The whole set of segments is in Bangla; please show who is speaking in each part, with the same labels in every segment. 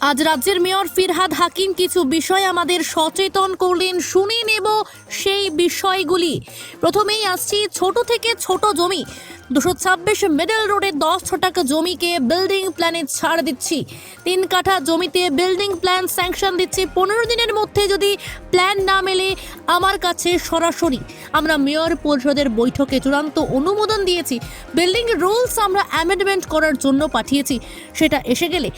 Speaker 1: আজ রাজ্যের মেয়র ফিরহাদ হাকিম কিছু বিষয় আমাদের সচেতন করলেন, শুনে নেব সেই বিষয়গুলি। প্রথমেই আসছি ছোট থেকে ছোট জমি। 226 মিডল রোডে 10 শতাংশ জমিকে বিল্ডিং প্ল্যানে ছাড় দিচ্ছি। 3 কাঠা জমিতে বিল্ডিং প্ল্যান স্যাংশন দিচ্ছি। 15 দিনের মধ্যে যদি প্ল্যান না মেলে আমার কাছে সরাসরি আমরা মেয়র পরিষদের বৈঠকে চূড়ান্ত অনুমোদন দিয়েছি। বিল্ডিং রুলস আমরা অ্যামেন্ডমেন্ট করার জন্য পাঠিয়েছি। সেটা এসে গেলে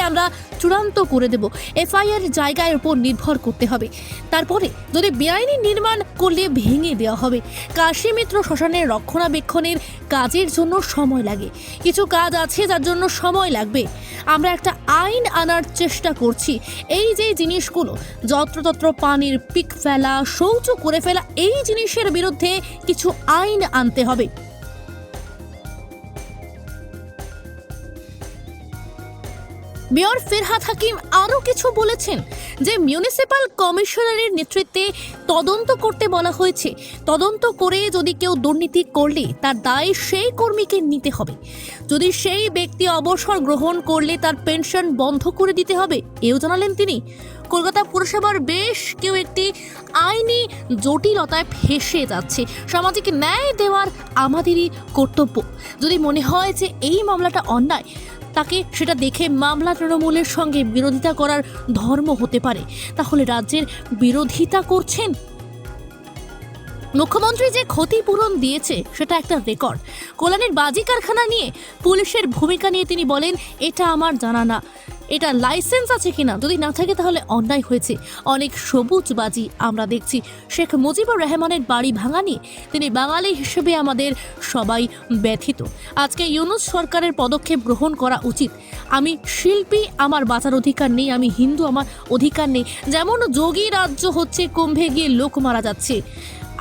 Speaker 1: আমরা চূড়ান্ত করে দেব। এফআইআর জায়গার উপর নির্ভর করতে হবে। তারপরে যদি বেআইনি নির্মাণ করলে ভেঙে দেওয়া হবে। কাশী মিত্র শ্মশানের রক্ষণাবেক্ষণের কাজের জন্য সময় লাগে, কিছু কাজ আছে যার জন্য সময় লাগবে। আমরা একটা আইন আনার চেষ্টা করছি। এই যে জিনিসগুলো যত্রতত্র পানির পিক ফেলা, শৌচ করে ফেলা, এই জিনিসের বিরুদ্ধে কিছু আইন আনতে হবে। মেয়র ফিরহাদ হাকিম আরও কিছু বলেছেন যে মিউনিসিপ্যাল কমিশনারের নেতৃত্বে তদন্ত করতে বলা হয়েছে। তদন্ত করে যদি কেউ দুর্নীতি করলে তার দায় সেই কর্মীকে নিতে হবে। যদি সেই ব্যক্তি অবসর গ্রহণ করলে তার পেনশন বন্ধ করে দিতে হবে, এও জানালেন তিনি। কলকাতা পুরসভার বেশ কেউ একটি আইনি জটিলতায় ফেঁসে যাচ্ছে। সামাজিক ন্যায় দেওয়ার আমাদেরই কর্তব্য। যদি মনে হয় যে এই মামলাটা অন্যায়, তাকে সেটা দেখে মামলা তৃণমূলের সঙ্গে বিরোধিতা করার ধর্ম হতে পারে। তাহলে রাজ্যের বিরোধিতা করছেন। মুখ্যমন্ত্রী যে ক্ষতিপূরণ দিয়েছে সেটা একটা রেকর্ড। কল্যাণীর বাজি কারখানা নিয়ে পুলিশের ভূমিকা নিয়ে তিনি বলেন, এটা আমার জানা না, এটা লাইসেন্স আছে কিনা, যদি না থাকে তাহলে অন্যায় হয়েছে। অনেক সবুজ বাজি আমরা দেখছি। শেখ মুজিবুর রহমানের বাড়ি ভাঙা নিয়ে তিনি বাঙালি হিসেবে আমাদের সবাই ব্যথিত। আজকে ইউনূস সরকারের পদক্ষেপ গ্রহণ করা উচিত। আমি শিল্পী, আমার বাঁচার অধিকার নেই। আমি হিন্দু, আমার অধিকার নেই। যেমন যোগী রাজ্য হচ্ছে, কুম্ভে গিয়ে লোক মারা যাচ্ছে,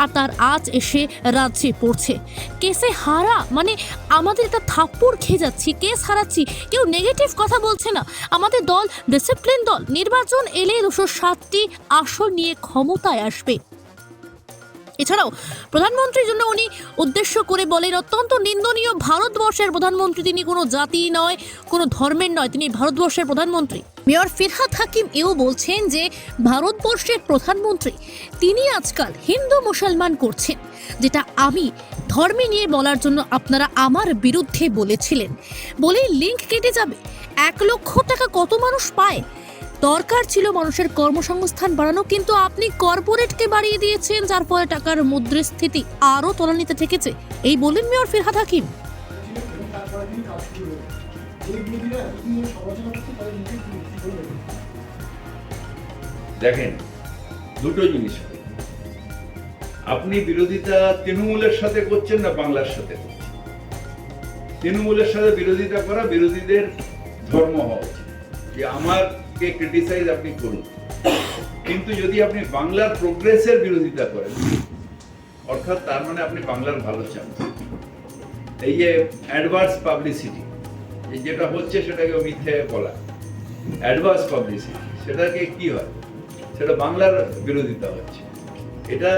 Speaker 1: আর তার আজ এসে রাজ্যে পড়ছে। কেসে হারা মানে আমাদের একটা থাপ্পড় খেয়ে যাচ্ছি, কেস হারাচ্ছি। কেউ নেগেটিভ কথা বলছে না। আমাদের দল ডিসিপ্লিন দল। নির্বাচন এলে 207টি আসন নিয়ে ক্ষমতায় আসবে। এছাড়াও প্রধানমন্ত্রীর জন্য উনি উদ্দেশ্য করে বলেন, অত্যন্ত নিন্দনীয়, ভারতবর্ষের প্রধানমন্ত্রী তিনি, কোনো জাতি নয়, কোনো ধর্মের নয়, তিনি ভারতবর্ষের প্রধানমন্ত্রী। মেয়র ফিরহাদ হাকিম এও বলছেন যে ভারতবর্ষের প্রধানমন্ত্রী তিনি আজকাল হিন্দু মুসলমান করছেন, যেটা আমি ধর্মে নিয়ে বলার জন্য আপনারা আমার বিরুদ্ধে বলেছিলেন বলেই লিঙ্ক কেটে যাবে। 1 লক্ষ টাকা কত মানুষ পায়? দরকার ছিল মানুষের কর্মসংস্থান বাড়ানো, কিন্তু আপনি কর্পোরেটকে বাড়িয়ে দিয়েছেন, যার ফলে টাকার মুদ্রাস্ফীতি আরও তলানিতে ঠেকেছে। এই বলেন মেয়র ফিরহাদ হাকিম।
Speaker 2: দেখেন, দুটো জিনিস, আপনি বিরোধিতা তৃণমূলের সাথে করছেন না বাংলার সাথে করছেন। তৃণমূলের সাথে বিরোধিতা করা বিরোধীদের ধর্ম হওয়া উচিত, যে আমারকে ক্রিটিসাইজ আপনি করুন, কিন্তু যদি আপনি বাংলার প্রোগ্রেসের বিরোধিতা করেন, অর্থাৎ তার মানে আপনি বাংলার ভালো চান। এই যে অ্যাডভার্স পাবলিসিটি যেটা হচ্ছে, সেটাকে মিথ্যে বলা, অ্যাডভার্স পাবলিসিটি, সেটাকে কি হয়, সেটা বাংলার বিরোধিতা হচ্ছে। এটা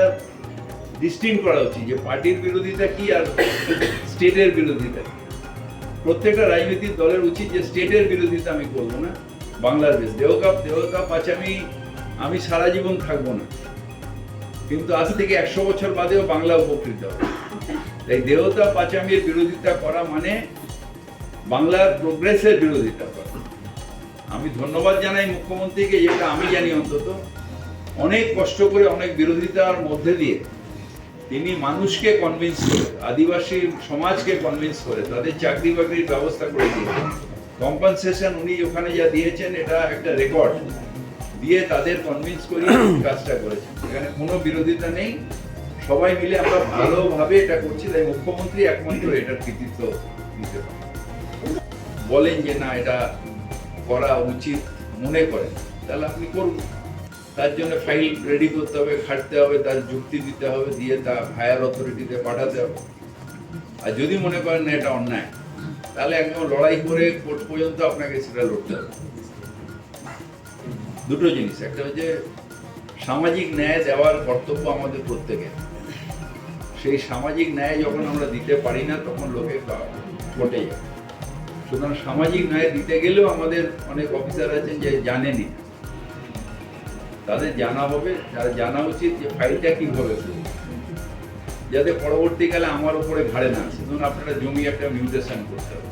Speaker 2: ডিস্টিংক্ট করা উচিত যে পার্টির বিরোধিতা কি আর স্টেটের বিরোধিতা কি। প্রত্যেকটা রাজনৈতিক দলের উচিত যে স্টেটের বিরোধিতা আমি করবো না, বাংলার বেশ। দেহকা পাচামি আমি সারা জীবন থাকবো না, কিন্তু আজ থেকে 100 বছর বাদেও বাংলা উপকৃত হবে। তাই দেহতা পাচামির বিরোধিতা করা মানে বাংলার প্রোগ্রেসের বিরোধিতা করা। আমি ধন্যবাদ জানাই মুখ্যমন্ত্রীকে, যেটা আমি জানি অন্তত অনেক কষ্ট করে, অনেক বিরোধিতার মধ্যে দিয়ে তিনি মানুষকে কনভিন্স করে, আদিবাসী সমাজকে কনভিন্স করে তাদের চাকরি বাকরির ব্যবস্থা করে দিয়েছেন। কম্পেনসেশন উনি ওখানে যা দিয়েছেন, এটা একটা রেকর্ড দিয়ে তাদের কনভিন্স করে কাজটা করেছেন। এখানে কোনো বিরোধিতা নেই, সবাই মিলে আমরা ভালোভাবে এটা করছি। তাই মুখ্যমন্ত্রী একমাত্র এটার কৃতিত্ব দিতে পারেন। বলেন যে না, এটা করা উচিত মনে করেন, তাহলে আপনি করুন। তার জন্য ফাইল রেডি করতে হবে, খাটতে হবে, তার যুক্তি দিতে হবে, দিয়ে তা হায়ার অথরিটিতে পাঠাতে হবে। আর যদি মনে করেন না এটা অন্যায়, তাহলে একদম লড়াই করে কোর্ট পর্যন্ত আপনাকে সেটা লড়তে হবে। দুটো জিনিস, একটা হচ্ছে সামাজিক ন্যায় দেওয়ার কর্তব্য আমাদের প্রত্যেকের। সেই সামাজিক ন্যায় যখন আমরা দিতে পারি না, তখন লোকে কোর্টে যায়। সুতরাং সামাজিক ন্যায় দিতে গেলেও আমাদের অনেক অফিসার আছেন যে জানেনি, তাদের জানা হবে, তার জানা উচিত যে ফাইলটা কিভাবে করবে, যাতে পরবর্তীকালে আমার উপরে ঘাড়ে না আসে। ধরুন আপনারা জমি একটা মিউটেশন করতে হবে,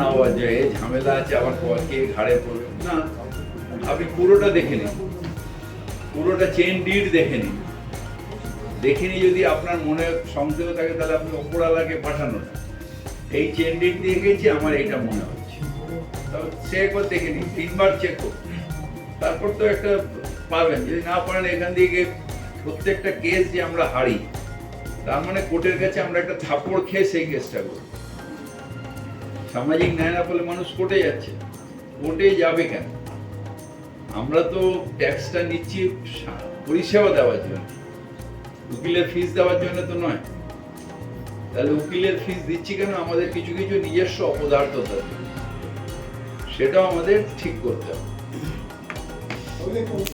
Speaker 2: না হওয়া যায় এই ঝামেলা আছে, আবার কে ঘাড়ে পড়বে না, আপনি পুরোটা দেখে নিন, পুরোটা চেন ডিড দেখে নিন, দেখে নিয়ে যদি আপনার মনে সন্দেহ থাকে তাহলে আপনি ওপরওয়ালাকে পাঠানো না, এই চেন ডিড দিয়ে গেছি আমার এইটা মনে হচ্ছে, তবে চেক করে দেখে নিন, 3 বার চেক করুন, তারপর তো একটা পাবেন। যদি না পারেন এখান থেকে প্রত্যেকটা কেস যে আমরা হারি তার মানে কোর্টের কাছে আমরা একটা থাপ্পড় খেয়ে সেই কেসটা করি। সামাজিক ন্যায় না পেলে মানুষ কোর্টে যাচ্ছে, কোর্টে যাবে কেন? আমরা তো ট্যাক্সটা নিচ্ছি পরিষেবা দেওয়ার জন্য, উকিলের ফিস দেওয়ার জন্য তো নয়। তাহলে উকিলের ফিস দিচ্ছি কেন? আমাদের কিছু কিছু নিজস্ব অপদার্থতা, সেটাও আমাদের ঠিক করতে হবে।